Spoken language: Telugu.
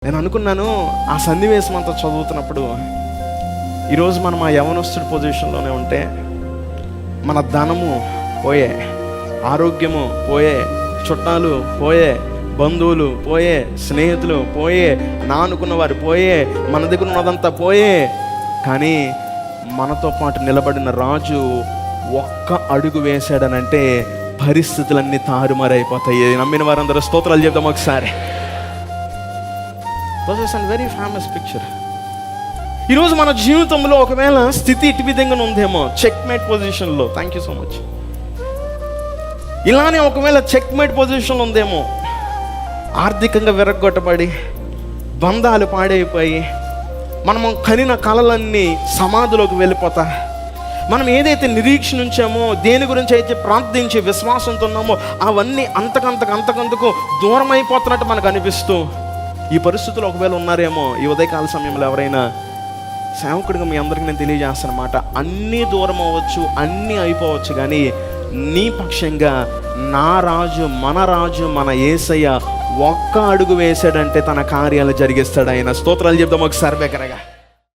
నేను అనుకున్నాను ఆ సన్నివేశం అంతా చదువుతున్నప్పుడు, ఈరోజు మనం ఆ యవనస్తుడి పొజిషన్లోనే ఉంటే మన ధనము పోయే, ఆరోగ్యము పోయే, చుట్టాలు పోయే, బంధువులు పోయే, స్నేహితులు పోయే, అనుకున్న వారు పోయే, మన దగ్గర ఉన్నదంతా పోయే. కానీ మనతో పాటు నిలబడిన రాజు ఒక్క అడుగు వేశాడనంటే పరిస్థితులన్నీ తారుమారైపోతాయి. నమ్మిన వారందరూ స్తోత్రాలు చెప్దాం ఒకసారి. This is a very famous picture. ఈరోజు మన జీవితంలో ఒకవేళ స్థితి ఇటు విధంగా ఉందేమో, చెక్మేట్ పొజిషన్లో, థ్యాంక్ యూ సో మచ్, ఇలానే ఒకవేళ చెక్మేట్ పొజిషన్లో ఉందేమో, ఆర్థికంగా విరగ్గొట్టబడి బంధాలు పాడైపోయి మనము కనిన కలలన్నీ సమాధిలోకి వెళ్ళిపోతా, మనం ఏదైతే నిరీక్షణ ఉంచామో, దేని గురించి అయితే ప్రార్థించి విశ్వాసంతో ఉన్నామో అవన్నీ అంతకంతకు దూరం అయిపోతున్నట్టు మనకు అనిపిస్తూ ఈ పరిస్థితులు ఒకవేళ ఉన్నారేమో, ఈ ఉదయకాల సమయంలో ఎవరైనా సేవకుడిగా మీ అందరికీ నేను తెలియజేస్తానమాట, అన్నీ దూరం అవ్వచ్చు, అన్నీ అయిపోవచ్చు, కానీ నీ పక్షంగా నా రాజు, మన యేసయ్య ఒక్క అడుగు వేసాడంటే తన కార్యాలు జరిగిస్తాడు ఆయన. స్తోత్రాలు చెప్దాం ఒకసారి బెకరగా.